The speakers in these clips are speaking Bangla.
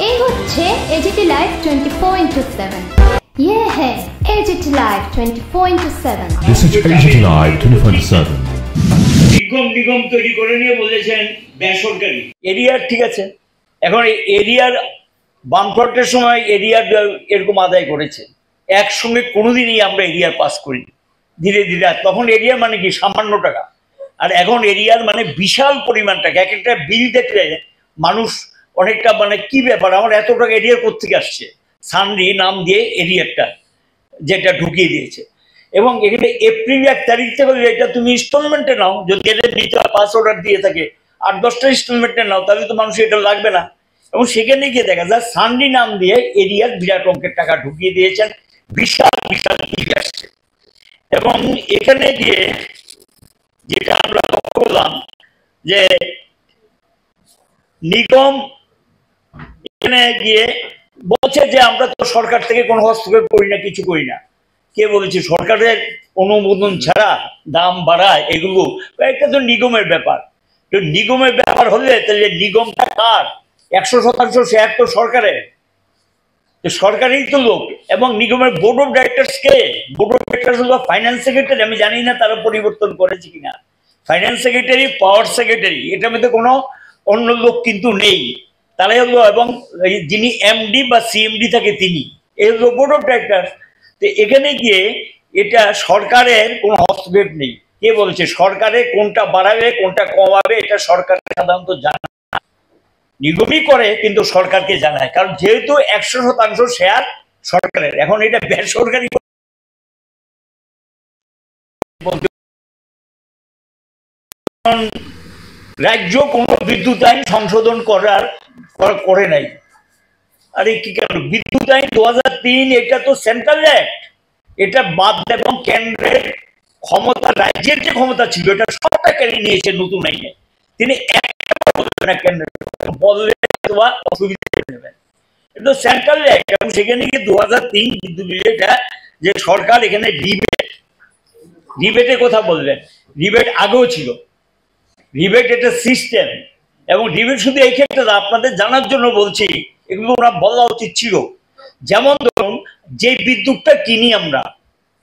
এই হচ্ছে এজিটি লাইভ 24/7। ये है as it is live 24/7। This is as it is live 24/7। নিগম তৈরি করে নিয়ে বলেছেন বেসরকারি এরিয়ার, ঠিক আছে। এখন এরিয়ার বামফ্রন্টের সময় এরিয়ার এরকম আদায় করেছে, একসঙ্গে কোনোদিনই আমরা এরিয়ার পাস করি, ধীরে ধীরে। তখন এরিয়া মানে কি সামান্য টাকা, আর এখন এরিয়ার মানে বিশাল পরিমাণ টাকা। এক একটা বিল দেখলে মানুষ অনেকটা মানে কি ব্যাপার, আমার এত টাকা এরিয়ার কোত্থেকে আসছে, সানরি নাম দিয়ে এরিয়ারটা যেটা ঢুকিয়ে দিয়েছে। এবং এখানে এপ্রিল 1 তারিখ থেকে এটা তুমি ইনস্টলমেন্টে নাও, যদি এদের নিতে পাস অর্ডার দিয়ে থাকে 8-10টা ইনস্টলমেন্টে নাও, তাহলে তো মানুষ এটা লাগবে না। এবং সেখানে গিয়ে দেখা যায় সানরি নাম দিয়ে এরিয়ার বিরাট অঙ্কের টাকা ঢুকিয়ে দিয়েছেন, বিশাল বিশাল বিল আসছে। এবং এখানে গিয়ে যেটা আমরা লক্ষ্য করলাম যে নিগম এখানে গিয়ে বলছে যে আমরা তো সরকার থেকে কোনো হস্তক্ষেপ করি না, কিছু করি না। কে বলেছে সরকারের অনুমোদন ছাড়া দাম বাড়ায়? এগুলো একটা তো নিগমের ব্যাপার। তো নিগমের ব্যাপার হলে তাহলে নিগমটা কার? 100% শেয়ার তো সরকারের, তো সরকারই তো লোক। এবং নিগমের board of directors K? Board of directors হলো ফাইন্যান্স সেক্রেটারি। আমি জানি না তারা পরিবর্তন করেছে কিনা। ফাইন্যান্স সেক্রেটারি, পাওয়ার সেক্রেটারি, এটার মধ্যে কোনো অন্য লোক কিন্তু নেই। তারাই হলো, এবং যিনি এমডি বা সিএমডি থাকে তিনি, এই হলো বোর্ড অফ ডাইরেক্টরস। তো এখানে গিয়ে এটা সরকারের কোনো হস্তক্ষেপ নেই। কে বলছে সরকারে কোনটা বাড়াবে কোনটা কমাবে এটা সরকার সাধারণত জানা, নিগমই করে, কিন্তু সরকারকে জানায়। কারণ যেহেতু 100% শেয়ার সরকারের, এখন এটা বেসরকারি রাজ্য কোনো বিদ্যুৎ আইন সংশোধন করে নাই। আরে কি কারণ? বিদ্যুৎ আইন 2003, এটা তো সেন্ট্রাল অ্যাক্ট, এটা বাদ এবং কেন্দ্রের ক্ষমতা, রাজ্যের যে ক্ষমতা ছিল এটা সবটা কেড়ে নিয়েছে নতুন আইনে। তিনি একটা বলবেন না, কেন্দ্রের বললে অসুবিধা নেবেন, এটা সেন্ট্রাল অ্যাক্ট। এবং সেখানে কি 2003 বিদ্যুৎ বিলটা যে সরকার এখানে রিবেটের কথা বললেন, রিবেট আগেও ছিল, রিবেট এটা সিস্টেম। এবং রিবেট শুধু এই ক্ষেত্রে আপনাদের জানার জন্য বলছি, এগুলো ওরা বলা উচিত ছিল। যেমন ধরুন যে বিদ্যুৎটা কিনি আমরা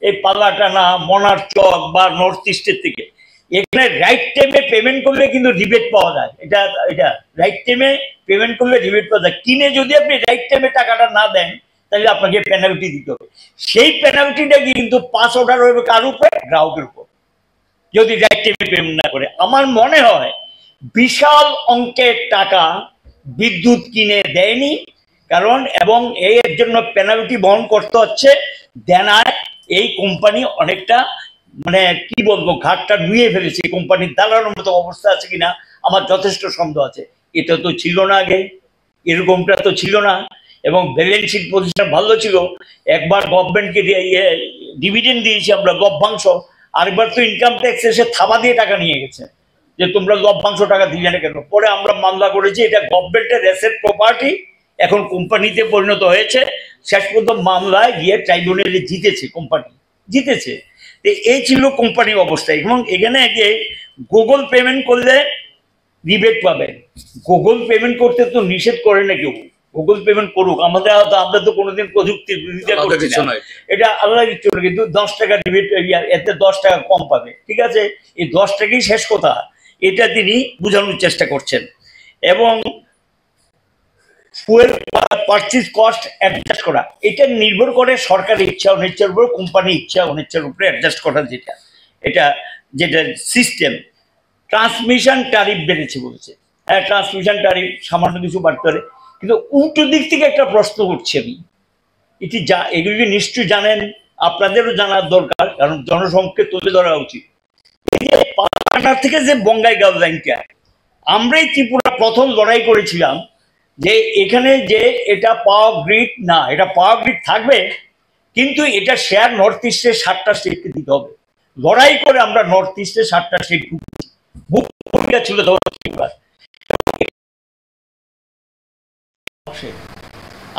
এই পাল্লাটানা, মনার চক বা নর্থ ইস্টের থেকে, এখানে রাইট টাইমে পেমেন্ট করলে কিন্তু রিবেট পাওয়া যায়। এটা রাইট টাইমে পেমেন্ট করলে রিবেট পাওয়া যায়। কিনে যদি আপনি রাইট টাইমে টাকাটা না দেন তাহলে আপনাকে পেনাল্টি দিতে হবে। সেই পেনাল্টিটা কিন্তু পাস অর্ডার হবে কার উপরে? গ্রাহকের উপর, যদি রাইট টাইমে পেমেন্ট না করে। আমার মনে হয় বিশাল অঙ্কের টাকা বিদ্যুৎ কিনে দেয়নি, কারণ এবং এর জন্য পেনাল্টি বহন করতে হচ্ছে। দেনায় এই কোম্পানি অনেকটা মানে কি বলবো, ঘাটটা নুয়ে ফেলেছে। কোম্পানির দালানোর মতো অবস্থা আছে কিনা আমার যথেষ্ট সন্দেহ আছে। এটা তো ছিল না আগে, এরকমটা তো ছিল না। এবং ব্যালেন্স শিট পজিশন ভালো ছিল। একবার গভর্নমেন্টকে ডিভিডেন্ড দিয়েছি আমরা, লভ্যাংশ। আরেকবার তো ইনকাম ট্যাক্স এসে থাবা দিয়ে টাকা নিয়ে গেছে যে তোমরা লভ্যাংশ টাকা দিলে না কেন। পরে আমরা মামলা করেছি, এটা গভর্নমেন্টের অ্যাসেট প্রপার্টি, এখন কোম্পানিতে পরিণত হয়েছে। শেষ পর্যন্ত মামলায় গিয়ে ট্রাইব্যুনালে জিতেছে, কোম্পানি জিতেছে। এই ছিল কোম্পানির অবস্থা। এবং এখানে যে গুগল পেমেন্ট করলে রিবেট পাবে, গুগল পেমেন্ট করতে তো নিষেধ করে না কেউ, গুগল পেমেন্ট করুক। আমরা তো কোনোদিন প্রযুক্তির বিরোধিতা করছি না, এটা আল্লাহর ইচ্ছে। কিন্তু 10 টাকা রিবেট, এতে 10 টাকা কম পাবে, ঠিক আছে। এই 10 টাকাই শেষ কথা, এটা তিনি বোঝানোর চেষ্টা করছেন। এবং ফুয়েল পারচেজ কস্ট অ্যাডজাস্ট করা, এটা নির্ভর করে সরকারের ইচ্ছা অনিচ্ছার উপর, কোম্পানির ইচ্ছা অনিচ্ছার উপরে অ্যাডজাস্ট করা, যেটা সিস্টেম। ট্রান্সমিশন ট্যারিফ বেড়েছে বলছে, হ্যাঁ ট্রান্সমিশন ট্যারিফ সামান্য কিছু বাড়তে পারে, কিন্তু উল্টো দিক থেকে একটা প্রশ্ন উঠছে। আমি এটি এগুলি নিশ্চয়ই জানেন, আপনাদেরও জানার দরকার, কারণ জনসংখ্যা তুলে ধরা উচিত। এই যে পাটনার থেকে যে বঙ্গাইগাঁও লাইনটা, আমরাই ত্রিপুরা প্রথম লড়াই করেছিলাম যে এখানে যে এটা পাওয়ার গ্রিড না, এটা পাওয়ার গ্রিড থাকবে, কিন্তু এটা শেয়ার নর্থ ইস্টের 7টা স্টেটকে দিতে হবে। লড়াই করে আমরা নর্থ ইস্টের 7টা স্টেট ভূমিকা ছিল।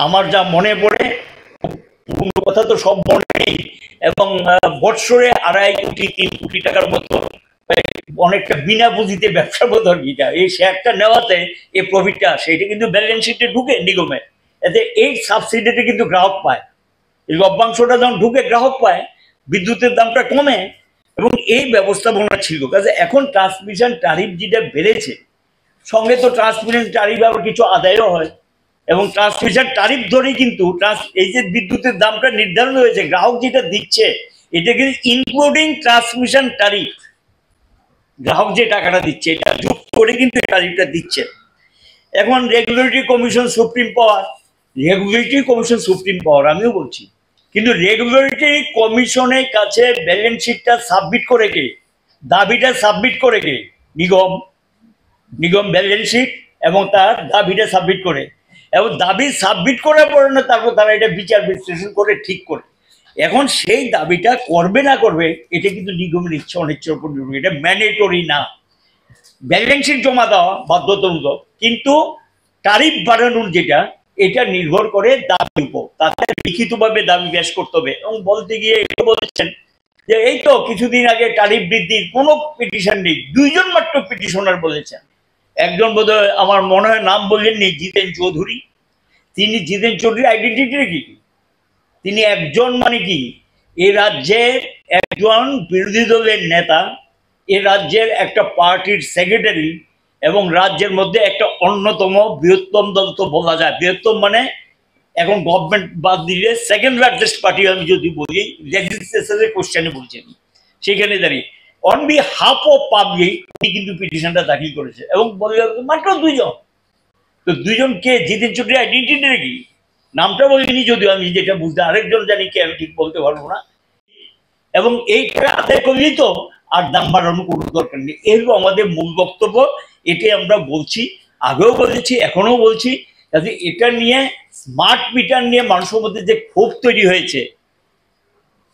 আমার যা মনে পড়ে, কথা তো সব মনে নেই, এবং বৎসরে 2.5 কোটি 3 কোটি টাকার মতো অনেকটা বিনা পুঁজিতে ব্যবসা পদ্ধতিটা, এই শেয়ারটা নেওয়াতে এই প্রফিটটা আসে, এটা কিন্তু ব্যালেন্স শিটে ঢুকে নিগমে, এতে এই সাবসিডিতে কিন্তু গ্রাহক পায়, এই লভ্যাংশটা যখন ঢুকে গ্রাহক পায়, বিদ্যুতের দামটা কমে, এবং এই ব্যবস্থাপনা ছিল। কাজে এখন ট্রান্সমিশন ট্যারিফ যেটা বেড়েছে, সঙ্গে তো ট্রান্সমিশন ট্যারিফ আবার কিছু আদায়ও হয়, এবং ট্রান্সমিশন ট্যারিফ ধরেই কিন্তু এই যে বিদ্যুতের দামটা নির্ধারণ হয়েছে, গ্রাহক যেটা দিচ্ছে এটা কিন্তু ইনক্লুডিং ট্রান্সমিশন ট্যারিফ, গ্রাহক যে টাকাটা দিচ্ছে এটা যুক্ত করে কিন্তু ট্যারিফটা দিচ্ছে। এখন রেগুলেটরি কমিশন সুপ্রিম পাওয়ার, রেগুলেটরি কমিশন সুপ্রিম পাওয়ার আমিও বলছি, কিন্তু রেগুলেটরি কমিশনের কাছে ব্যালেন্স শিটটা সাবমিট করে কে, দাবিটা সাবমিট করে কে, নিগম ব্যালেন্স শিট এবং তার দাবিটা সাবমিট করে, এবং দাবি সাবমিট করার পরে না তারপর তারা এটা বিচার বিশ্লেষণ করে ঠিক করে। এখন সেই দাবিটা করবে না করবে এটা কিন্তু নিগমের ইচ্ছা অনিচ্ছার উপর নির্ভর, এটা ম্যান্ডেটরি না। ব্যালেন্স শিট জমা দেওয়া বাধ্যতামূলক, কিন্তু ট্যারিফ বাড়ানোর যেটা এটা নির্ভর করে দাবির উপর, তাতে লিখিতভাবে দাবি পেশ করতে হবে। এবং বলতে গিয়ে এটা বলেছেন যে এই তো কিছুদিন আগে ট্যারিফ বৃদ্ধির কোনো পিটিশন নেই, 2 জন মাত্র পিটিশনার বলেছেন। একজন বোধহয় আমার মনে হয় নাম বললেননি, জিতেন চৌধুরী। তিনি জিতেন চৌধুরী আইডেন্টিটি কি, তিনি একজন মানে কি এই রাজ্যের একজন বিরোধী দলের নেতা, এ রাজ্যের একটা পার্টির সেক্রেটারি, এবং রাজ্যের মধ্যে একটা অন্যতম বৃহত্তম দল তো বলা যায়, বৃহত্তম মানে এখন গভর্নমেন্ট বাদ দিলে সেকেন্ড লার্জেস্ট পার্টি আমি যদি বলি, লেজিসলেচারের কোশ্চেনে বলছেন, সেখানে দাঁড়িয়ে অন বিহাফ অফ পাবলিক উনি কিন্তু পিটিশনটা দাখিল করেছে, এবং বলে মাত্র 2 জন। তো 2 জন কে, জিতেন চৌধুরী আইডেন্টিটি কি, নামটা বলিনি যদিও, আমি যেটা বুঝতে, আরেকজন জানি কে আমি ঠিক বলতে পারবো না। এবং এইটা আদায় করলেই তো আর দাম বাড়ানোর কোনো দরকার নেই, এর আমাদের মূল বক্তব্য। এটাই আমরা বলছি, আগেও বলেছি, এখনো বলছি। যাতে এটা নিয়ে স্মার্ট মিটার নিয়ে মানুষের মধ্যে যে ক্ষোভ তৈরি হয়েছে,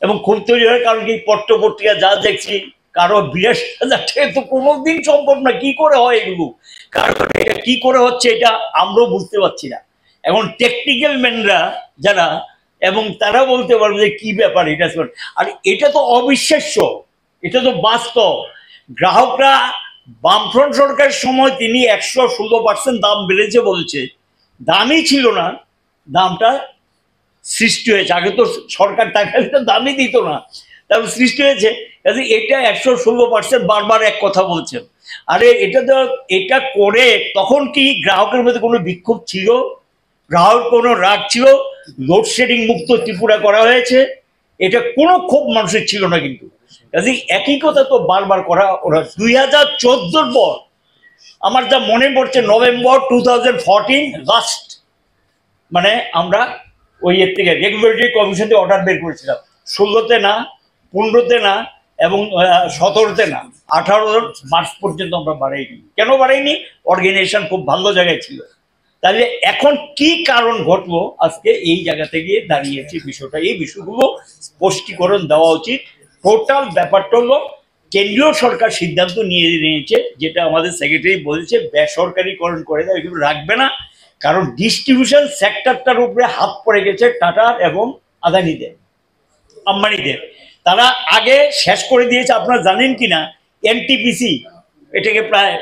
এবং ক্ষোভ তৈরি হওয়ার কারণ কি, পত্র পত্রিকা যা দেখছি, কারো 82,000 টাকা তো কোনোদিন সম্ভব না, কি করে হয় এগুলো, কারো এটা কি করে হচ্ছে এটা আমরাও বুঝতে পারছি না। এখন টেকনিক্যাল ম্যানরা যারা, এবং তারা বলতে পারবে যে কি ব্যাপার এটা, আর এটা তো অবিশ্বাস্য, এটা তো বাস্তব। গ্রাহকরা বামফ্রন্ট সরকারের সময় তিনি 116% দাম বেড়েছে বলছে, দামই ছিল না, দামটা সৃষ্টি হয়েছে। আগে তো সরকার টাকা দামই দিত না, তারপর সৃষ্টি হয়েছে। এটা 116% বারবার এক কথা বলছেন। আরে এটা তো, এটা করে তখন কি গ্রাহকের মধ্যে কোনো বিক্ষোভ ছিল, গ্রাহক কোনো রাগ ছিল? লোডশেডিং মুক্ত ত্রিপুরা করা হয়েছে, এটা কোনো ক্ষোভ মানুষের ছিল না। কিন্তু একই কথা তো বারবার করা। ওরা 2014 পর, আমার যা মনে পড়ছে, নভেম্বর 2014 লাস্ট, মানে আমরা ওই এর থেকে রেগুলেটরি কমিশন থেকে অর্ডার বের করেছিলাম, 16তে না, 15তে না, এবং 17তে না, 18 মার্চ পর্যন্ত আমরা বাড়াইনি। কেন বাড়াইনি? অর্গানাইজেশন খুব ভালো জায়গায় ছিল। তাহলে এখন কি কারণ ঘটলো আজকে এই জায়গা থেকে দাঁড়িয়েছে বিষয়টা, এই বিষয়গুলো স্পষ্টীকরণ দেওয়া উচিত। টোটাল ব্যাপারটা হলো কেন্দ্রীয় সরকার সিদ্ধান্ত নিয়েছে, যেটা আমাদের সেক্রেটারি বলেছে, বেসরকারিকরণ করে দেয়, এগুলো রাখবে না। কারণ ডিস্ট্রিবিউশন সেক্টরটার উপরে হাত পড়ে গেছে টাটার এবং আদানিদের, আম্বানিদের। তারা আগে শেষ করে দিয়েছে, আপনারা জানেন কিনা, এনটিপিসি এটাকে প্রায়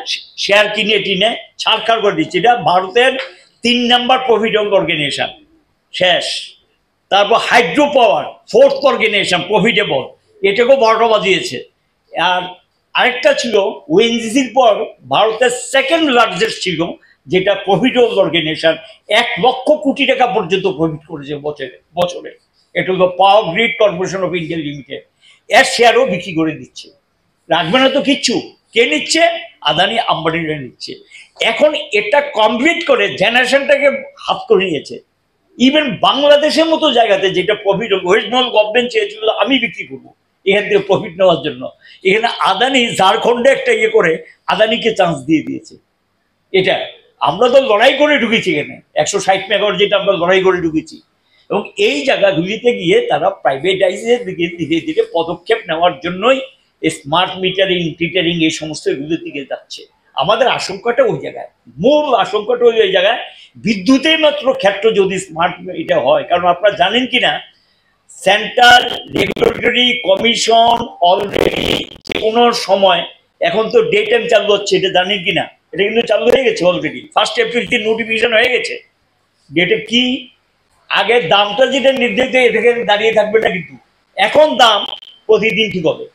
শেয়ার কিনে টিনে ছাড়খাড় করে দিচ্ছে। এটা ভারতের 3 নাম্বার প্রফিটেবল অর্গানাইজেশন, শেষ। তারপর hydro power 4th organisation profitable, এটাকেও 12টা বাজিয়েছে। আর আরেকটা ছিল ওএনজিসির পর ভারতের সেকেন্ড লার্জেস্ট ছিল, যেটা প্রফিটেবল অর্গানাইজেশন, 1 লক্ষ কোটি টাকা পর্যন্ত প্রফিট করেছে বছরে। এটা হলো power grid corporation of India limited. এর শেয়ারও বিক্রি করে দিচ্ছে, রাখবে না তো কিচ্ছু। কে নিচ্ছে? আদানি আম্বানিরা নিচ্ছে। এখন এটা কমপ্লিট করে জেনারেশনটাকে হাত করে নিয়েছে। ইভেন বাংলাদেশের মতো জায়গাতে যেটা প্রফিট, ওয়েস্ট বেঙ্গল গভর্নমেন্ট চেয়েছিল আমি বিক্রি করবো এখান থেকে প্রফিট নেওয়ার জন্য, এখানে আদানি ঝাড়খণ্ডে একটা ইয়ে করে আদানিকে চান্স দিয়ে দিয়েছে। এটা আমরা তো লড়াই করে ঢুকেছি এখানে, 160 মেগাওয়াট যেটা আমরা লড়াই করে ঢুকেছি। এবং এই জায়গাগুলিতে গিয়ে তারা প্রাইভেটাইজের দিকে ধীরে ধীরে পদক্ষেপ নেওয়ার জন্যই স্মার্ট মিটারিং, টিটারিং এই সমস্ত এগুলোর দিকে যাচ্ছে। আমাদের আশঙ্কাটা ওই জায়গায়, মূল আশঙ্কাটা ওই জায়গায়। বিদ্যুতের মাত্র ক্ষেত্র যদি স্মার্ট এটা হয়, কারণ আপনারা জানেন কিনা, সেন্ট্রাল রেগুলেটরি কমিশন অলরেডি যে কোনো সময় এখন তো ডে টাইম চালু হচ্ছে, এটা জানেন কিনা? এটা কিন্তু চালু হয়ে গেছে অলরেডি, 1 এপ্রিল থেকে নোটিফিকেশন হয়ে গেছে। ডেটে কি আগে দামটা যেটা নির্ধারিত এটাকে দাঁড়িয়ে থাকবে না, কিন্তু এখন দাম প্রতিদিন ঠিক হবে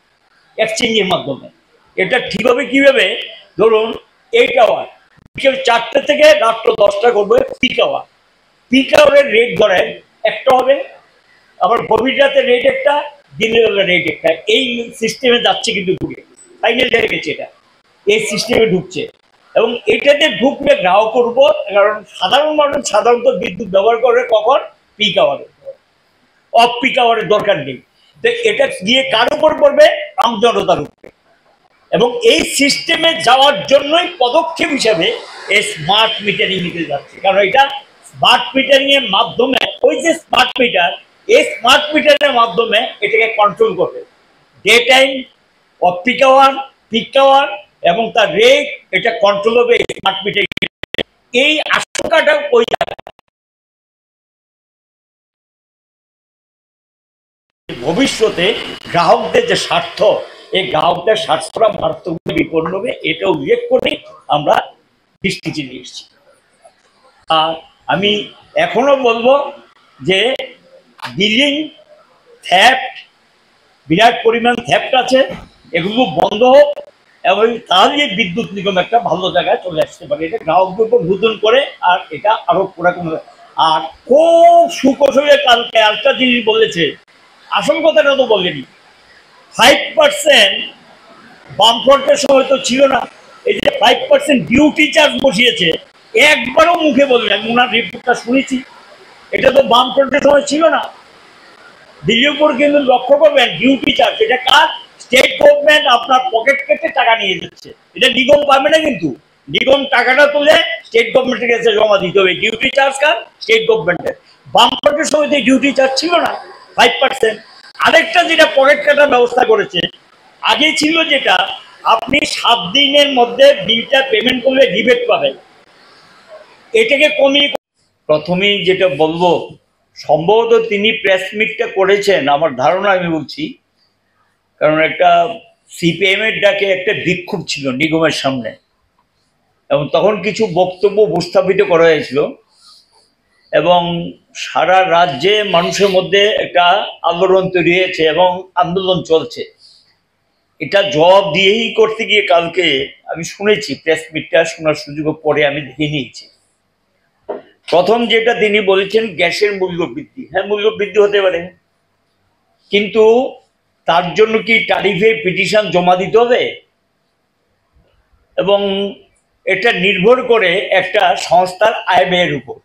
এক্সচেঞ্জের মাধ্যমে। এটা ঠিক হবে কিভাবে? ধরুন 8 আওয়ার, বিকেল 4টে থেকে রাত্র 10টা করবে পিক আওয়ার। পিক আওয়ারের রেট ধরেন একটা হবে, আবার গভীর রাতের রেট একটা, দিনের বেলা রেট একটা। এই সিস্টেমে যাচ্ছে কিন্তু ঢুকে ফাইনাল হয়ে গেছে, এটা এই সিস্টেমে ঢুকছে। এবং এটাতে ঢুকলে গ্রাহকের উপর, কারণ সাধারণ মানুষ সাধারণত বিদ্যুৎ ব্যবহার করে কখন? পিক আওয়ারে, অফ পিক আওয়ারের দরকার নেই। তো এটা গিয়ে কার উপর পড়বে? আমজনতার উপরে। এবং এই সিস্টেমে যাওয়ার জন্যই পদক্ষেপ হিসাবে এই স্মার্ট মিটারিং নিতে যাচ্ছে। কারণ এটা স্মার্ট মিটারিং এর মাধ্যমে, ওই যে স্মার্ট মিটার, এই স্মার্ট মিটারের মাধ্যমে এটাকে কন্ট্রোল করবে। Day time, off peak hour, peak hour এবং তার রেট, এটা কন্ট্রোল হবে স্মার্ট মিটারিং। এই আশঙ্কাটা ওই ভবিষ্যতে গ্রাহকদের যে স্বার্থ, এই গ্রাহকদের স্বার্থটা মারাত্মক বিপন্ন হবে, এটা উল্লেখ করে আমরা দৃষ্টিতে নিয়ে এসেছি। আর আমি এখনো বলবো যে বিলিং থ্যাফট, বিরাট পরিমাণ থ্যাফট আছে, এগুলো বন্ধ হোক এবং তাহলে বিদ্যুৎ নিগম একটা ভালো জায়গায় চলে আসতে পারে। এটা গ্রাহকদের উপর নতুন করে, আর এটা আরো পুরা কমে। আর খুব সুকৌশলে কালকে একটা জিনিস বলেছে, আসল কথাটা তো বলেনি। 5% বামফ্রন্টের সময় তো ছিল না, এই যে 5% ডিউটি চার্জ বসিয়েছে, একবারও মুখে বললেন, ওনার রিপোর্টটা শুনেছি, এটা তো বামফ্রন্টের সময় ছিল না। দিল্লির উপর কিন্তু লক্ষ্য করবেন ডিউটি চার্জ, এটা কার? স্টেট গভর্নমেন্ট আপনার পকেট কেটে টাকা নিয়ে যাচ্ছে, এটা নিগম পাবে না। কিন্তু নিগম টাকাটা তুলে স্টেট গভর্নমেন্টের কাছে জমা দিতে হবে। ডিউটি চার্জ কার? স্টেট গভর্নমেন্টের। বামফ্রন্টের সময় তো ডিউটি চার্জ ছিল না 5%। আরেকটা যেটা পকেট কাটার ব্যবস্থা করেছে, আগে ছিল যেটা আপনি 7 দিনের মধ্যে বিলটা পেমেন্ট করলে রিবেট পাবেন, এটাকে কমিয়ে। প্রথমেই যেটা বলবো, সম্ভবত তিনি প্রেস মিটটা করেছেন আমার ধারণা, আমি বলছি, কারণ একটা সিপিএম এর ডাকে একটা বিক্ষোভ ছিল নিগমের সামনে, এবং তখন কিছু বক্তব্য উপস্থাপিত করা হয়েছিল, এবং সারা রাজ্যে মানুষের মধ্যে একটা আন্দোলন তৈরি হয়েছে এবং আন্দোলন চলছে। এটা জবাব দিয়েই করতে গিয়ে কালকে আমি শুনেছি, প্রেস মিটটা শোনার সুযোগ পরে আমি দেখে নিয়েছি। প্রথম যেটা তিনি বলেছেন, গ্যাসের মূল্য বৃদ্ধি। হ্যাঁ, মূল্য বৃদ্ধি হতে পারে, কিন্তু তার জন্য কি ট্যারিফে পিটিশন জমা দিতে হবে? এবং এটা নির্ভর করে একটা সংস্থার আয় ব্যয়ের উপর।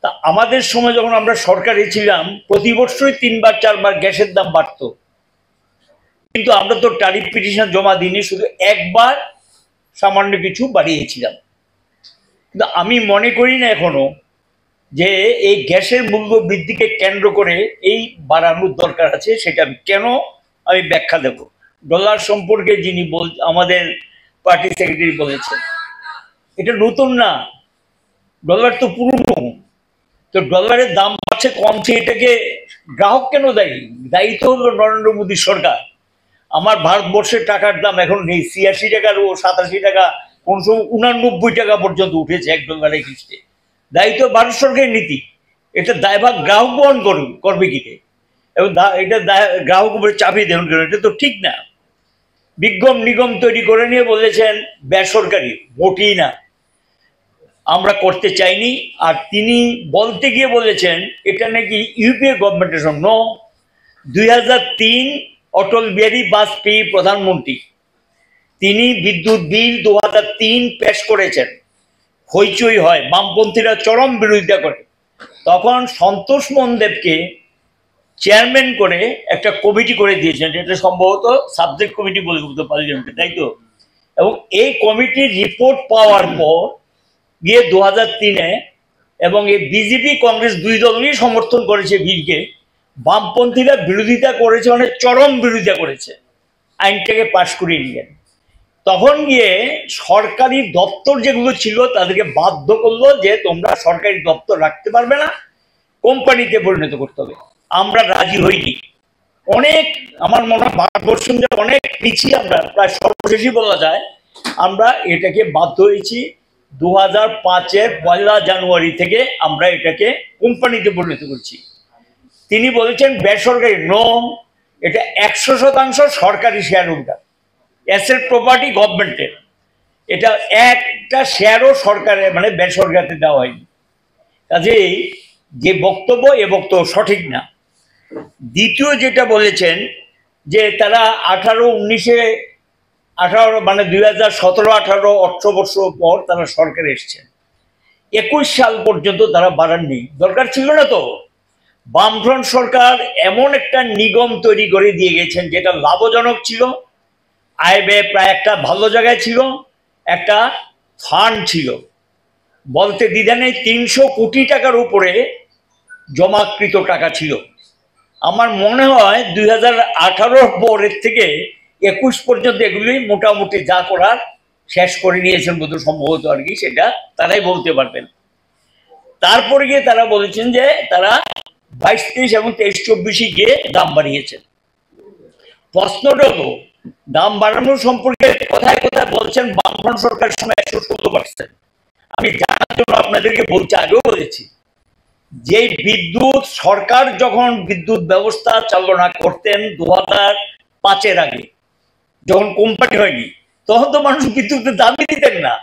তা আমাদের সময় যখন আমরা সরকারে ছিলাম, প্রতি বছরই 3-4 বার গ্যাসের দাম বাড়তো, কিন্তু আমরা তো ট্যারিফ পিটিশন জমা দিইনি, শুধু একবার সামান্য কিছু বাড়িয়েছিলাম। কিন্তু আমি মনে করি না এখনো যে এই গ্যাসের মূল্য বৃদ্ধিকে কেন্দ্র করে এই বাড়ানোর দরকার আছে। সেটা আমি ব্যাখ্যা দেব। ডলার সম্পর্কে যিনি আমাদের পার্টি সেক্রেটারি বলেছেন, এটা নতুন না, ডলার তো পুরনো। তো ডলারের দাম বাড়ছে কমছে, এটাকে গ্রাহক কেন দায়ী? দায়ী তো হলো নরেন্দ্র মোদী সরকার। আমার ভারতবর্ষের টাকার দাম এখন নেই, 86 টাকার ও 87 টাকা, কোন সময় 89 টাকা পর্যন্ত উঠেছে $1 এগেইনস্টে। দায়িত্ব ভারত সরকারের নীতি, এটা দায়ভার গ্রাহক বহন করবে কি? এবং এটা গ্রাহক উপরে চাপিয়ে দেবেন কেন? এটা তো ঠিক না। বিজ্ঞম নিগম তৈরি করে নিয়ে বলেছেন বেসরকারি, মোটেই না, আমরা করতে চাইনি। আর তিনি বলতে গিয়ে বলেছেন এটা নাকি ইউপিএ গভর্নমেন্টের জন্য। 2003 অটল বিহারী বাজপেয়ী প্রধানমন্ত্রী, তিনি বিদ্যুৎ বিল 2003 পেশ করেছেন, হইচই হয়, বামপন্থীরা চরম বিরোধিতা করে। তখন সন্তোষ মনদেবকে চেয়ারম্যান করে একটা কমিটি করে দিয়েছেন, এটা সম্ভবত সাবজেক্ট কমিটি বলতে পার্লামেন্টে, তাই তো? এবং এই কমিটির রিপোর্ট পাওয়ার পর গিয়ে 2003-এ, এবং এই বিজেপি কংগ্রেস দুই দলই সমর্থন করেছে বিলকে, বামপন্থীরা বিরোধিতা করেছে, মানে চরম বিরোধিতা করেছে, আইনটাকে পাশ করিয়ে নিলেন। তখন গিয়ে সরকারি দপ্তর যেগুলো ছিল তাদেরকে বাধ্য করলো যে তোমরা সরকারি দপ্তর রাখতে পারবে না, কোম্পানিতে পরিণত করতে হবে। আমরা রাজি হইনি, অনেক আমার মনে হয় ভারতবর্ষের অনেক পিছিয়ে, আমরা প্রায় সর্বশেষই বলা যায়। আমরা এটাকে বাধ্য হয়েছি 2005-এর 1 জানুয়ারি থেকে আমরা এটাকে কোম্পানিতে পরিণত করছি। তিনি বলেছেন বেসরকারি, নো, এটা 100% সরকারি শেয়ার হোল্ডার, অ্যাসেট প্রপার্টি গভর্নমেন্টের। এটা একটা শেয়ারও সরকারের মানে বেসরকারিতে দেওয়া হয়নি। কাজেই যে বক্তব্য, এ বক্তব্য সঠিক না। দ্বিতীয় যেটা বলেছেন যে তারা 18 মানে 2017-18 অর্থবর্ষ পর তারা সরকারে এসছেন, 21 সাল পর্যন্ত তারা বাড়াননি। দরকার ছিল না তো। বামফ্রন্ট সরকার এমন একটা নিগম তৈরি করে দিয়ে গেছেন যেটা লাভজনক ছিল, আয় ব্যয় প্রায় একটা ভালো জায়গায় ছিল, একটা ফান্ড ছিল। বলতে দ্বিধা নেই, 300 কোটি টাকার উপরে জমাকৃত টাকা ছিল। আমার মনে হয় 2018 পরের থেকে 21 পর্যন্ত এগুলি মোটামুটি যা করার শেষ করে নিয়েছেন বোধ সম্ভবত আর কি, সেটা তারাই বলতে পারবেন। তারপরে গিয়ে তারা বলেছেন যে তারা 22-23 এবং 23-24 গিয়ে দাম বাড়িয়েছেন। প্রশ্নটা হলো দাম বাড়ানোর সম্পর্কে কোথায় কোথায় বলছেন বামফ্রন্ট সরকারের সময় 116%। আমি জানার জন্য আপনাদেরকে বলছি, আগেও বলেছি, যে বিদ্যুৎ সরকার যখন বিদ্যুৎ ব্যবস্থা চালনা করতেন 2005-এর আগে, যখন কোম্পানি হয়নি, তখন তো মানুষ বিদ্যুতের দামই দিতেন না।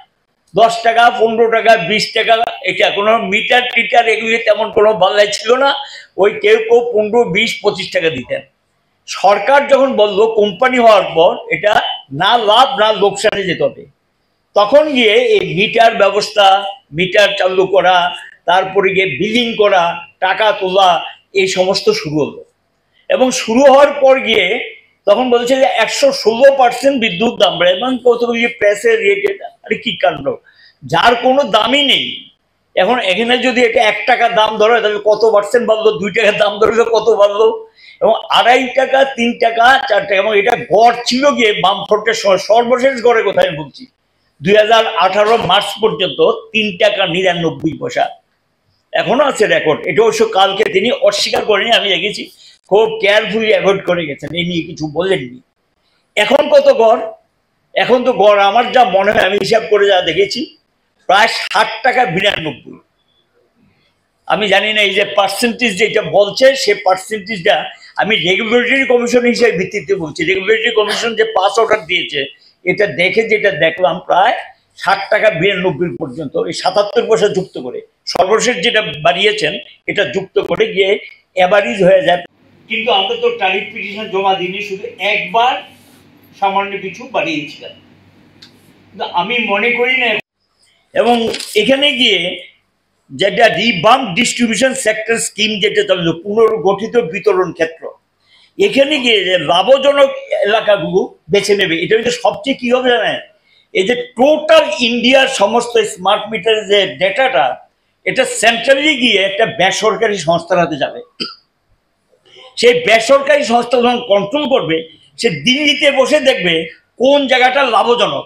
10 টাকা, 15 টাকা, 20 টাকা, এটা কোনো মিটার টিটার এগুলি তেমন কোনো বালাই ছিল না। ওই কেউ 15, 20, 25 টাকা দিতেন। সরকার যখন বললো কোম্পানি হওয়ার পর এটা না লাভ না লোকসানে যেতে হবে, তখন গিয়ে এই মিটার ব্যবস্থা, মিটার চালু করা, তারপরে গিয়ে বিলিং করা, টাকা তোলা, এই সমস্ত শুরু হলো। এবং শুরু হওয়ার পর গিয়ে তখন বলছে যে 116% বিদ্যুৎ দাম বাড়ে, এবং কতগুলি প্রেসের রেট, আরে কি কাণ্ড, যার কোনো দামই নেই। এখন এখানে যদি এটা 1 টাকা দাম ধরে তাহলে কত পার্সেন্ট বাড়লো, 2 টাকার দাম ধরলে কত বাড়লো, এবং 2.5 টাকা, 3 টাকা, 4 টাকা। এবং এটা গড় ছিল গিয়ে বামফ্রন্টের সর্বশেষ গড়ে কোথায় আমি বলছি 2018 মার্চ পর্যন্ত 3 টাকা 99 পয়সা এখনো আছে রেকর্ড। এটা অবশ্য কালকে তিনি অস্বীকার করেনি, আমি দেখেছি, খুব কেয়ারফুলি অ্যাভয়েড করে গেছেন, এই নিয়ে কিছু বলেননি। এখন কত গড়? এখন তো গড় আমার যা মনে হয়, আমি হিসাব করে যা দেখেছি, প্রায় 60 টাকা 92। আমি জানি না এই যে পার্সেন্টেজ যেটা বলছে, সে পার্সেন্টেজটা আমি রেগুলেটরি কমিশন হিসেবে ভিত্তিতে বলছি। রেগুলেটরি কমিশন যে পাস অর্ডার দিয়েছে, এটা দেখে যেটা দেখলাম প্রায় 60 টাকা 92 পর্যন্ত, এই 77 পয়সা যুক্ত করে সর্বশেষ যেটা বাড়িয়েছেন এটা যুক্ত করে গিয়ে অ্যাভারেজ হয়ে যায়। কিন্তু আমরা তো ট্যারিফ পিটিশন জমা দিইনি, শুধু একবার সামান্য কিছু বাড়িয়েছিলাম, কিন্তু আমি মনে করি না। এবং এখানে গিয়ে যেটা রিভাম্প ডিস্ট্রিবিউশন সেক্টর স্কিম, যেটা চলছে পুনর্গঠিত বিতরণ ক্ষেত্র, এখানে গিয়ে যে লাভজনক এলাকাগুলো বেছে নেবে। এটা কিন্তু সবচেয়ে কি হবে জানেন, এই যে টোটাল ইন্ডিয়ার সমস্ত স্মার্ট মিটারের যে ডেটাটা, এটা সেন্ট্রালি গিয়ে একটা বেসরকারি সংস্থার হাতে যাবে। সেই বেসরকারি সংস্থা যখন কন্ট্রোল করবে, সে দিল্লিতে বসে দেখবে কোন জায়গাটা লাভজনক।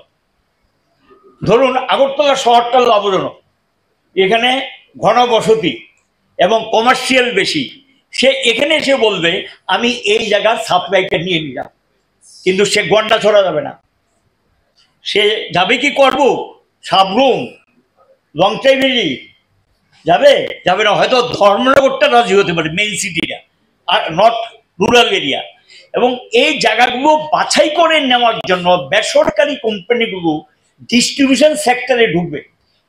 ধরুন আগরতলা শহরটা লাভজনক, এখানে ঘনবসতি এবং কমার্শিয়াল বেশি, সে এখানে এসে বলবে আমি এই জায়গার সাপ্লাইটা নিয়ে নিলাম। কিন্তু সে গন্ডা ছড়া যাবে না। সে যাবে কি করব, সাবরুম, লংটাই ভ্যালি যাবে, যাবে না। হয়তো ধর্মনগরটা রাজি হতে পারে, মেইন সিটিটা, আর নট রুরাল এরিয়া। এবং এই জায়গাগুলো বাছাই করে নেওয়ার জন্য বেসরকারি কোম্পানিগুলো ডিস্ট্রিবিউশন সেক্টরে ঢুকবে।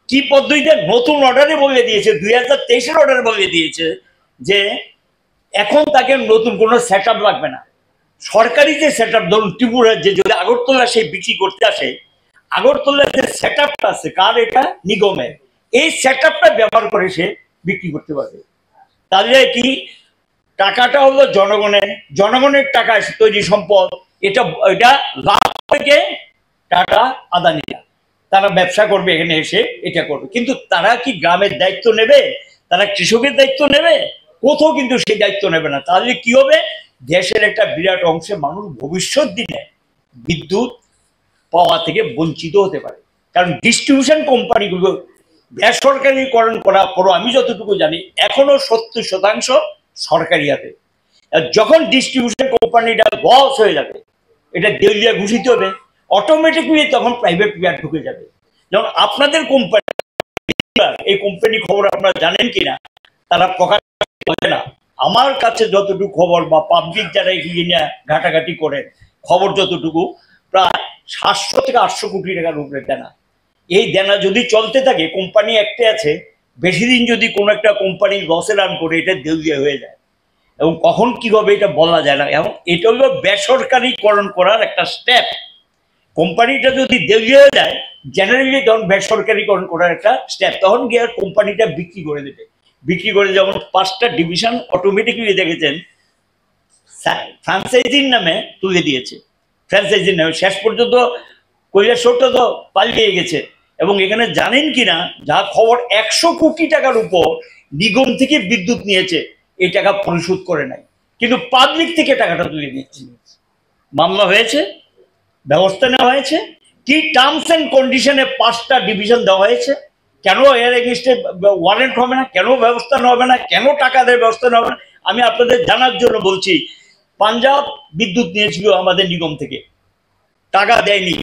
কি পদ্ধতিতে? নতুন অর্ডারে বলে দিয়েছে, 2023-এর অর্ডারে বলে দিয়েছে যে এখন তাকে নতুন কোনো সেট আপ লাগবে না। সরকারি যে সেট আপ, ধরুন ত্রিপুরার যে যদি আগরতলা সে বিক্রি করতে আসে, আগরতলার যে সেট আপটা আছে, কার? এটা নিগমের। এই সেট আপটা ব্যবহার করে সে বিক্রি করতে পারবে। তাহলে কি, টাকাটা হলো জনগণের, জনগণের টাকা তৈরি সম্পদ, এটা লাভ থেকে টাকা আদানিরা, তারা ব্যবসা করবে, এখানে এসে এটা করবে। কিন্তু তারা কি গ্রামের দায়িত্ব নেবে? তারা কৃষকের দায়িত্ব নেবে? কোথাও কিন্তু সেই দায়িত্ব নেবে না। তাহলে কি হবে, দেশের একটা বিরাট অংশে মানুষ ভবিষ্যৎ দিনে বিদ্যুৎ পাওয়া থেকে বঞ্চিত হতে পারে। কারণ ডিস্ট্রিবিউশন কোম্পানিগুলো বেসরকারিকরণ করার পরও আমি যতটুকু জানি এখনো 70% সরকারি হাতে। আর যখন ডিস্ট্রিবিউশন কোম্পানিটা লস হয়ে যাবে, এটা দেউলিয়া ঘোষিত হবে, অটোমেটিকলি তখন প্রাইভেট প্লেয়ার ঢুকে যাবে। যেমন আপনাদের কোম্পানি, এই কোম্পানি খবর আপনারা জানেন কিনা তারা প্রকাশ করে না। আমার কাছে যতটুকু খবর বা পাবলিক যারা এগিয়ে নিয়ে ঘাটাঘাটি করে খবর যতটুকু, প্রায় 700 থেকে 800 কোটি টাকার উপরে দেনা। এই দেনা যদি চলতে থাকে, কোম্পানি একটা আছে, বেশি দিন যদি কোনো একটা কোম্পানি লসে রান করে এটা দেউলিয়া হয়ে যায়, এবং কখন কি হবে এটা বলা যায় না। এবং এটা হলো বেসরকারিকরণ করার একটা স্টেপ। কোম্পানিটা যদি দেউলিয়া হয়ে যায়, জেনারেলি তখন বেসরকারিকরণ করার একটা স্টেপ, তখন গিয়ে কোম্পানিটা বিক্রি করে দেবে। বিক্রি করে যেমন 5টা ডিভিশন অটোমেটিকলি দেখেছেন ফ্র্যাঞ্চাইজির নামে তুলে দিয়েছে। ফ্র্যাঞ্চাইজির নামে শেষ পর্যন্ত কৈলাসহরটা তো পালিয়ে গেছে। এবং এখানে জানেন কিনা, যা খবর 100 কোটি টাকার উপর নিগম থেকে বিদ্যুৎ নিয়েছে, এই টাকা পরিশোধ করে নাই, কিন্তু পাবলিক থেকে টাকাটা তুলে নিয়েছে। মামলা হয়েছে, ব্যবস্থা নেওয়া হয়েছে, কি টার্মস এন্ড কন্ডিশনে 5টা ডিভিশন দেওয়া হয়েছে। কেন এর এগেইনস্টে ওয়ারেন্ট হবে না, কেন ব্যবস্থা নেওয়া হবে না, কেন টাকা দেওয়ার ব্যবস্থা নেওয়া হবে না, আমি আপনাদের জানার জন্য বলছি। পাঞ্জাব বিদ্যুৎ নিয়েছিল আমাদের নিগম থেকে, টাকা দেয়নি।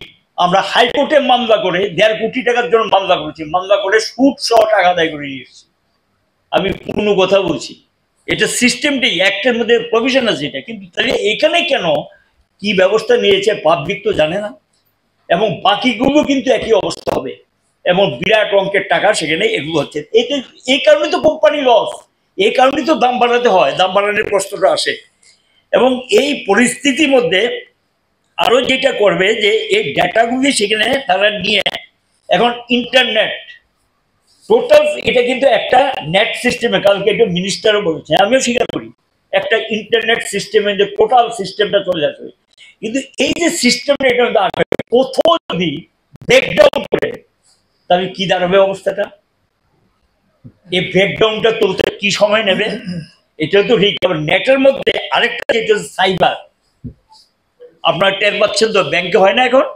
আমরা হাইকোর্টে মামলা করে 1.5 কোটি টাকার জন্য মামলা করেছি, মামলা করে সুদ সহ টাকা আদায় করে নিয়ে এসেছি। আমি কোনো কথা বলছি, এটা সিস্টেমটাই, অ্যাক্টের মধ্যে প্রভিশন আছে এটা। কিন্তু তাহলে এখানে কেন কি ব্যবস্থা নিয়েছে পাবলিক তো জানে না, এবং বাকিগুলো কিন্তু একই অবস্থা হবে, এবং বিরাট অঙ্কের টাকা সেখানে এগুলো হচ্ছে। এই কারণে তো কোম্পানি লস, এই কারণে তো দাম বাড়াতে হয়, দাম বাড়ানোর প্রশ্নটা আসে। এবং এই পরিস্থিতির মধ্যে আরো যেটা করবে যে এই ডাটাগুলি সেখানে তারা নিয়ে এখন ইন্টারনেট টোটাল, এটা কিন্তু একটা নেট সিস্টেমে, কালকে একটা মিনিস্টারও বলেছে, আমিও স্বীকার করি, একটা ইন্টারনেট সিস্টেমে যে টোটাল সিস্টেমটা চলে আসবে। কিন্তু এই যে সিস্টেমটা, এটা কোথাও যদি ব্রেকডাউন করে, তাহলে কি দাঁড়াবে অবস্থাটা? এই ব্রেকডাউনটা তুলতে কি সময় নেবে? এটা তো ঠিক। নেটের মধ্যে আরেকটা যেটা সাইবার, আপনার টের পাচ্ছেন তো, ব্যাংকে হয় না এখন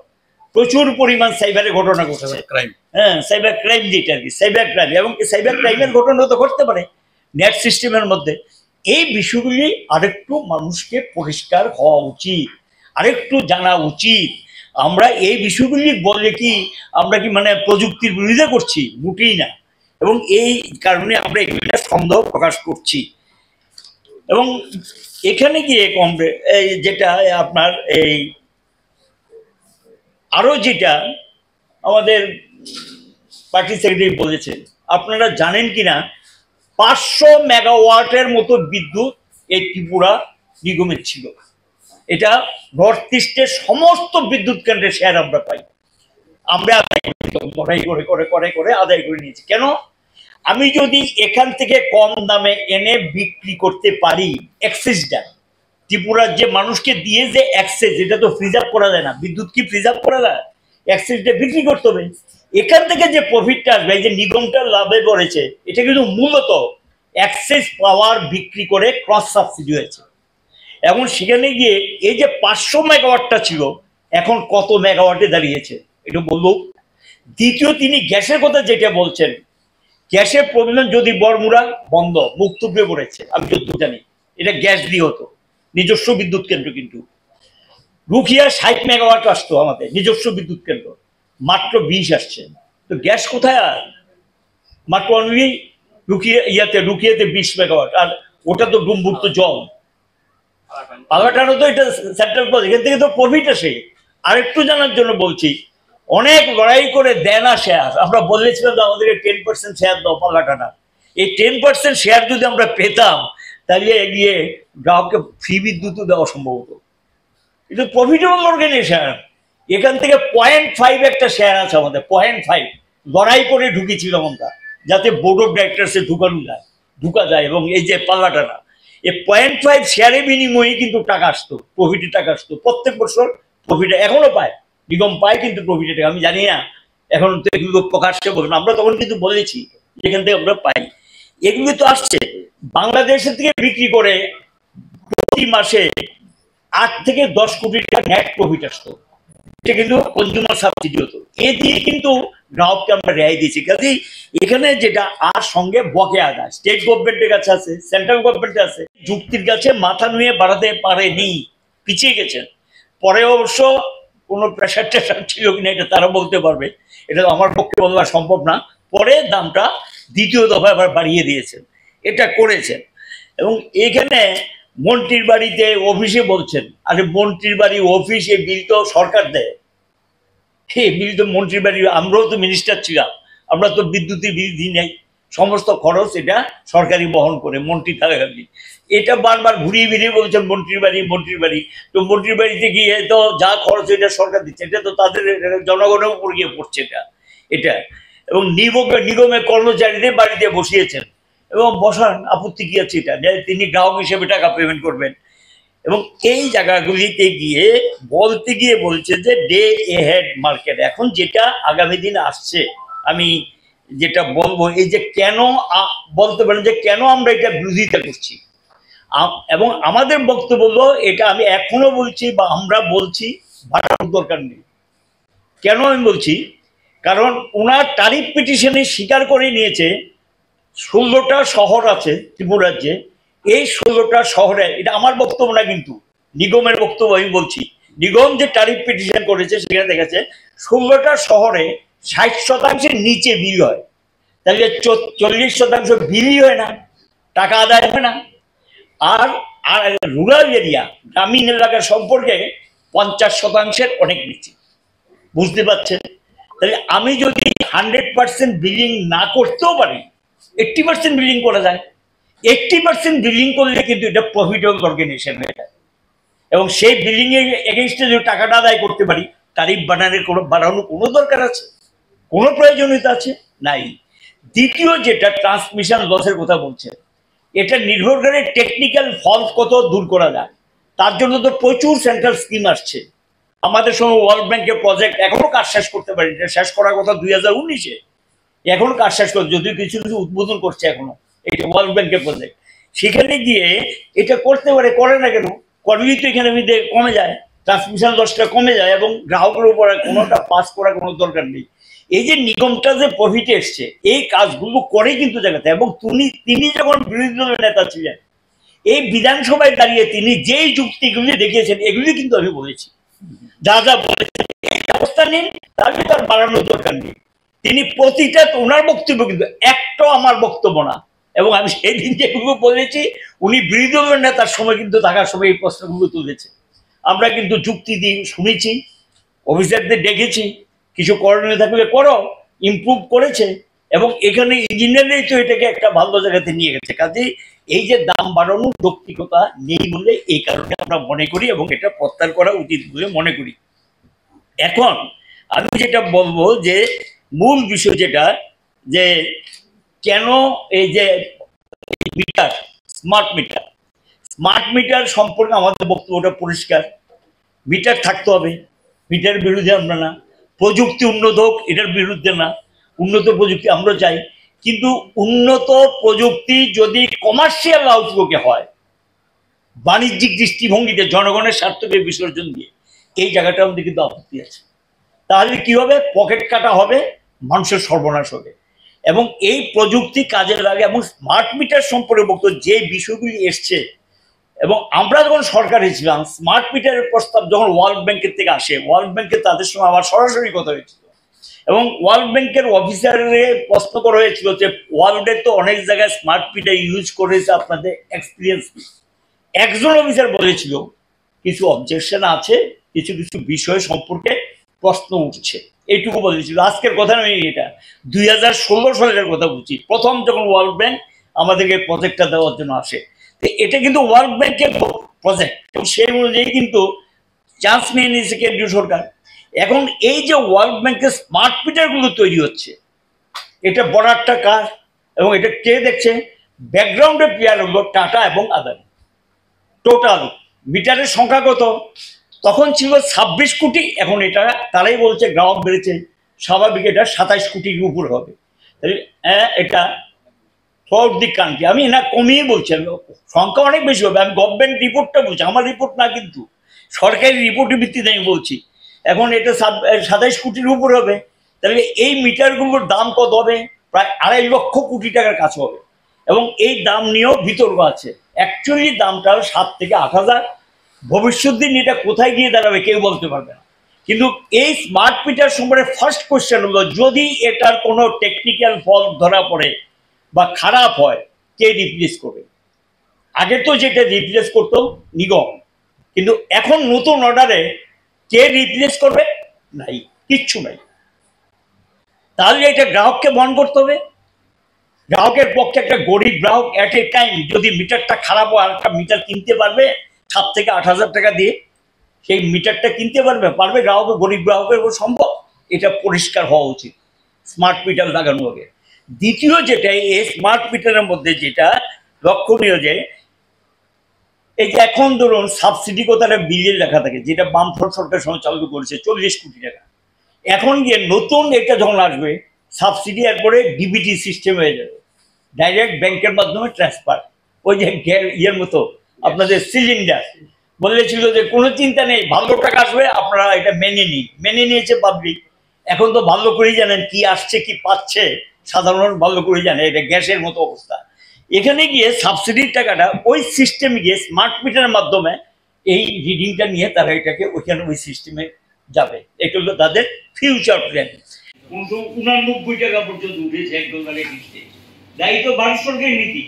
প্রচুর পরিমাণ সাইবারের ঘটনা ঘটছে, হ্যাঁ, সাইবার ক্রাইম যেটা আর কি, সাইবার ক্রাইম। এবং সাইবার ক্রাইমের ঘটনা তো ঘটতে পারে নেট সিস্টেমের মধ্যে। এই বিষয়গুলি আরেকটু মানুষকে পরিষ্কার হওয়া উচিত, আরেকটু জানা উচিত। আমরা এই বিষয়গুলি বলে কি আমরা কি মানে প্রযুক্তির বিরোধিতা করছি? মোটেই না। এবং এই কারণে আমরা এখানে সন্দেহ প্রকাশ করছি। এবং এখানে গিয়ে এই যেটা আপনার এই আরো যেটা আমাদের পার্টি সেক্রেটারি বলেছেন, আপনারা জানেন কিনা 500 মেগাওয়াটের মতো বিদ্যুৎ এই ত্রিপুরা নিগমের ছিল। এটা নর্থ ইস্টের সমস্ত বিদ্যুৎ কেন্দ্রের শেয়ার আমরা পাই। আমরা লড়াই করে করে করে করে আদায় করে নিয়েছি। কেন? আমি যদি এখান থেকে কম দামে এনে বিক্রি করতে পারি, অ্যাক্সেসটা ত্রিপুরার যে মানুষকে দিয়ে যে অ্যাক্সেস, এটা তো ফ্রিজ আপ করা যায় না, বিদ্যুৎ কি ফ্রিজ আপ করা যায়? অ্যাক্সেসটা বিক্রি করতে হবে। এখান থেকে যে প্রফিটটা আসবে, এই যে নিগমটা লাভে করেছে, এটা কিন্তু মূলত অ্যাক্সেস পাওয়ার বিক্রি করে ক্রস সাবসিডি হয়েছে। এবং সেখানে গিয়ে এই যে 500 মেগাওয়াটটা ছিল, এখন কত মেগাওয়াটে দাঁড়িয়েছে এটা বলবো। দ্বিতীয়, তিনি গ্যাসের কথা যেটা বলছেন, গ্যাসের প্রবলেম যদি বরমুড়া বন্ধ মুক্ত হয়ে পড়েছে, আমি যতটুকু জানি এটা গ্যাস দিয়ে হতো, নিজস্ব বিদ্যুৎ কেন্দ্র। কিন্তু রুখিয়া 60 মেগাওয়াট আসতো আমাদের নিজস্ব বিদ্যুৎ কেন্দ্র, মাত্র 20 আসছে। তো গ্যাস কোথায়? আর মাত্র অনলি রুখিয়াতে 20 মেগাওয়াট, আর ওটা তো ডুম্বুর তো জল। পালাটানো তো এটা সেন্ট্রাল প্রজেক্ট, এখান থেকে তো প্রফিট আসে। আরেকটু জানার জন্য বলছি, অনেক লড়াই করে দেয় না শেয়ার। আমরা বলেছিলাম যে আমাদেরকে 10% শেয়ার দাও পালাটানা। এই 10% শেয়ার যদি আমরা পেতাম, তাহলে এগিয়ে গ্রাহককে ফ্রি বিদ্যুৎ দেওয়া সম্ভব হতো। এটা প্রফিটেবল অর্গানাইজেশন। এখান থেকে 0.5 একটা শেয়ার আছে আমাদের, 0.5 লড়াই করে ঢুকেছিলাম আমরা, যাতে বোর্ড অফ ডাইরেক্টরসে ঢুকা যায়। এবং এই যে পাল্লাটানা, এই 0.5 শেয়ারের বিনিময়ে কিন্তু টাকা আসতো, প্রফিটের টাকা আসতো প্রত্যেক বছর। প্রফিটে এখনো পায়, নিগম পায়, কিন্তু প্রফিটের টাকা আমি জানি না, এখন তো এগুলো প্রকাশ্যে বলবেন। আমরা তখন কিন্তু বলেছি যেখান থেকে আমরা পাই, এগুলো তো আসছে বাংলাদেশের থেকে বিক্রি করে প্রতি মাসে 8 থেকে 10 কোটি টাকা নেট প্রফিট আসতো। এটা কিন্তু কনজিউমার সাবসিডি হতো, এ দিয়ে কিন্তু গ্রাহককে আমরা রেহাই দিয়েছি। কাজেই এখানে যেটা আর সঙ্গে বকেয়া আদায় স্টেট গভর্নমেন্টের কাছে আছে, সেন্ট্রাল গভর্নমেন্টের আছে, যুক্তির কাছে মাথা নুয়ে বাড়াতে পারেনি, পিছিয়ে গেছেন। পরে অবশ্য কোনো প্রেশার টেশার ছিল কিনা এটা তারা বলতে পারবে, এটা আমার পক্ষে বলা সম্ভব না। পরে দামটা দ্বিতীয় দফায় আবার বাড়িয়ে দিয়েছেন, এটা করেছেন। এবং এখানে মন্ত্রীর বাড়িতে অফিসে বলছেন, আরে মন্ত্রীর বাড়ি অফিস, এই বিল তো সরকার দেয়, এই বিল তো মন্ত্রীর বাড়ি, আমরাও তো মিনিস্টার ছিলাম, আমরা তো বিদ্যুতের বিল দিই নাই, সমস্ত খরচ এটা সরকারি বহন করে মন্ত্রী থাকাকালীন। এটা বারবার ঘুরিয়ে ফিরিয়ে বলছেন মন্ত্রীর বাড়ি, মন্ত্রীর বাড়ি। তো মন্ত্রীর বাড়িতে গিয়ে তো যা খরচ এটা সরকার দিচ্ছে, এটা তো তাদের জনগণের উপর গিয়ে পড়ছে এটা। এবং নিগমের কর্মচারীদের বাড়িতে বসিয়েছেন, এবং বসান, আপত্তি কি আছে এটা, যে তিনি গ্রাহক হিসেবে টাকা পেমেন্ট করবেন। এবং এই জায়গাগুলিতে গিয়ে বলছে যে ডে এহেড মার্কেট। এখন যেটা আগামী দিন আসছে, আমি যেটা বলবো, এই যে কেন বলতে পারেন যে কেন আমরা এটা বিরোধিতা করছি, এবং আমাদের বক্তব্য হলো এটা আমি এখনো বলছি বা আমরা বলছি, বাড়ানোর দরকার নেই। কেন আমি বলছি, কারণ ওনার ট্যারিফ পিটিশনে স্বীকার করে নিয়েছে 16টা শহর আছে ত্রিপুরা রাজ্যে, এই 16টা শহরে, এটা আমার বক্তব্য না কিন্তু নিগমের বক্তব্য আমি বলছি, নিগম যে ট্যারিফ পিটিশন করেছে সেখানে দেখেছে 16টা শহরে 60% নিচে বিল হয়, তাহলে 40% বিলই হয় না, টাকা আদায় হয় না। আর রুরাল এরিয়া, গ্রামীণ এলাকার সম্পর্কে 50% অনেক নিচে, বুঝতে পারছেন? তাহলে আমি যদি 100% বিলিং না করতেও পারি, 80% বিলিং করা যায়, 80% বিলিং করলে কিন্তু এটা প্রফিটেবল অর্গানাইজেশন হয়ে যায়। এবং সেই বিলিং এর এগেইনস্টে যদি টাকাটা আদায় করতে পারি, ট্যারিফ বাড়ানোর কোনো দরকার আছে, কোনো প্রয়োজনীয়তা আছে নাই। দ্বিতীয় যেটা ট্রান্সমিশন লসের কথা বলছে, এটা নির্ভর করে টেকনিক্যাল ফল্ট কত দূর করা যায়। তার জন্য তো প্রচুর সেন্ট্রাল স্কিম আসছে। আমাদের সঙ্গে ওয়ার্ল্ড ব্যাংকের প্রজেক্ট এখনো কাজ শেষ করতে পারি, এটা শেষ করার কথা 2019-এ, এখনো কাজ শেষ করে, যদিও কিছু কিছু উদ্বোধন করছে এখনো, এটা ওয়ার্ল্ড ব্যাংকের প্রজেক্ট। সেখানে গিয়ে এটা করতে পারে, করে না কেন? করলেই তো এখানে কমে যায়, ট্রান্সমিশন লসটা কমে যায়, এবং গ্রাহকের উপর কোনোটা পাস করার কোনো দরকার নেই। এই যে নিগমটা যে প্রফিটে এসছে, এই কাজগুলো করে কিন্তু জায়গাতে। এবং তিনি যখন বিরোধী দলের নেতা ছিলেন, এই বিধানসভায় দাঁড়িয়ে তিনি যেই যুক্তিগুলি দেখিয়েছেন, এগুলি কিন্তু আমি বলেছি, যা যা বলেছেন এই ব্যবস্থা নিন, তাহলে তার বাড়ানোর দরকার নেই। তিনি প্রতিটা, ওনার বক্তব্য কিন্তু একটাও আমার বক্তব্য না। এবং আমি সেই দিন যেগুলো বলেছি, উনি বিরোধী দলের নেতার সময় কিন্তু থাকার সময় এই প্রশ্নগুলো তুলেছে। আমরা কিন্তু যুক্তি দিয়ে শুনেছি, অফিসারদের ডেকেছি, কিছু করণীয় থাকলে করো, ইমপ্রুভ করেছে। এবং এখানে ইঞ্জিনিয়াররাই তো এটাকে একটা ভালো জায়গাতে নিয়ে গেছে। কাজেই এই যে দাম বাড়ানোর যৌক্তিকতা নেই বলে এই কারণে আমরা মনে করি, এবং এটা প্রত্যাহার করা উচিত বলে মনে করি। এখন আমি যেটা বলবো, যে মূল বিষয় যেটা, যে কেন এই যে মিটার, স্মার্ট মিটার সম্পর্কে আমাদের বক্তব্যটা পরিষ্কার। মিটার থাকতে হবে, মিটারের বিরুদ্ধে আমরা না। প্রযুক্তি উন্নত হোক, এটার বিরুদ্ধে না, উন্নত প্রযুক্তি আমরা চাই। কিন্তু উন্নত প্রযুক্তি যদি কমার্শিয়াল আউটলুকে হয়, বাণিজ্যিক দৃষ্টিভঙ্গিতে জনগণের স্বার্থকে বিসর্জন দিয়ে, এই জায়গাটা আমাদের কিন্তু আপত্তি আছে। তাহলে কি হবে? পকেট কাটা হবে, মানুষের সর্বনাশ হবে। এবং এই প্রযুক্তি কাজে লাগে। এবং স্মার্ট মিটার সম্পর্কে বক্তব্য যে বিষয়গুলি এসছে, এবং আমরা যখন সরকারে ছিলাম, স্মার্ট মিটারের প্রস্তাব যখন ওয়ার্ল্ড ব্যাংকের থেকে আসে, ওয়ার্ল্ড ব্যাংকের তাদের সঙ্গে আবার সরাসরি কথা হয়েছিল, এবং ওয়ার্ল্ড ব্যাংকের অফিসারের প্রশ্ন করা হয়েছিল যে ওয়ার্ল্ডের তো অনেক জায়গায় স্মার্ট মিটার ইউজ করেছে, আপনাদের এক্সপিরিয়েন্স। একজন অফিসার বলেছিল কিছু অবজেকশন আছে, কিছু কিছু বিষয় সম্পর্কে প্রশ্ন উঠছে, এইটুকু বলেছিল। আজকের কথা নয়, এটা 2016 সালের কথা বলছি, প্রথম যখন ওয়ার্ল্ড ব্যাংক আমাদেরকে প্রজেক্টটা দেওয়ার জন্য আসে। তো এটা কিন্তু ওয়ার্ল্ড ব্যাংকের প্রজেক্ট, এবং সেই অনুযায়ী কিন্তু চান্স নিয়ে নিয়েছে কেন্দ্রীয় সরকার। এখন এই যে ওয়ার্ল্ড ব্যাংকের স্মার্ট মিটারগুলো তৈরি হচ্ছে, এটা বড় একটা কাজ। এবং এটা কে দেখছে? ব্যাকগ্রাউন্ডে প্লেয়ার হলো টাটা এবং আদানি। টোটাল মিটারের সংখ্যা কত? তখন ছিল 26 কোটি, এখন এটা তারাই বলছে গ্রাহক বেড়েছে, স্বাভাবিক এটা 27 কোটির উপর হবে। এটা থ্রুআউট দি কান্ট্রি, আমি না কমিয়ে বলছি, সংখ্যা অনেক বেশি হবে। আমি গভর্নমেন্ট রিপোর্টটা বলছি, আমার রিপোর্ট না, কিন্তু সরকারি রিপোর্টের ভিত্তিতে আমি বলছি। এখন এটা 27 কোটির উপর হবে, তাহলে এই মিটারগুলোর দাম কত হবে? প্রায় 2.5 লক্ষ কোটি টাকার কাছে হবে। এবং এই দাম নিয়েও বিতর্ক আছে। অ্যাকচুয়ালি দামটা 7 থেকে 8,000। ভবিষ্যৎ দিন এটা কোথায় গিয়ে দাঁড়াবে কেউ বলতে পারবে না। কিন্তু এই স্মার্ট মিটার সম্পর্কে ফার্স্ট কোশ্চেন হলো, যদি এটার কোনো টেকনিক্যাল ফল্ট ধরা পড়ে বা খারাপ হয়, কে রিপ্লেস করবে? আগে তো যেটা রিপ্লেস করতো নিগম, কিন্তু এখন নতুন অর্ডারে কে রিপ্লেস করবে? নাই, কিচ্ছু নাই। তাহলে এটা গ্রাহককে বহন করতে হবে। গ্রাহকের পক্ষে, একটা গরিব গ্রাহক এট এ টাইম যদি মিটারটা খারাপ হয়, একটা মিটার কিনতে পারবে 7 থেকে 8,000 টাকা দিয়ে? সেই মিটারটা কিনতে পারবে? গ্রাহকের, গরিব গ্রাহকের সম্ভব? এটা পরিষ্কার হওয়া উচিত স্মার্ট মিটার লাগানো হবে। দ্বিতীয় যেটা, এই স্মার্ট মিটারের মধ্যে যেটা লক্ষণীয়, যে এই যে এখন ধরুন সাবসিডি কথাটা বিলে লেখা থাকে, যেটা বামফ্রন্ট সরকার সময় চালু করেছে 40 কোটি টাকা। এখন গিয়ে নতুন এটা যখন আসবে, সাবসিডি এরপরে ডিবিটি সিস্টেম হয়ে যাবে, ডাইরেক্ট ব্যাংকের মাধ্যমে ট্রান্সফার। ওই যে ইয়ের মতো আপনাদের সিলিন্ডার বলেছিল যে কোনো চিন্তা নেই, ভালো টাকা আসবে, আপনারা এটা মেনে নিয়েছে পাবলিক। এখন তো ভালো করেই জানেন কি আসছে কি পাচ্ছে, সাধারণ ভালো করে জানে, এটা গ্যাসের মতো অবস্থা। এখানে গিয়ে সাবসিডির টাকাটা ওই সিস্টেমে গিয়ে স্মার্ট মিটারের মাধ্যমে এই রিডিংটা নিয়ে তারা এটাকে ওইখানে ওই সিস্টেমে যাবে। এটা হলো তাদের ফিউচার প্ল্যান। 89 টাকা পর্যন্ত উঠেছে $1 কিনতে। দায়িত্ব ভারত সরকারের নীতি।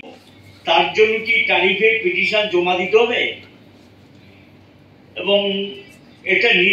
তার জন্য কি ট্যারিফে পিটিশন জমা দিতে হবে? এবং এটা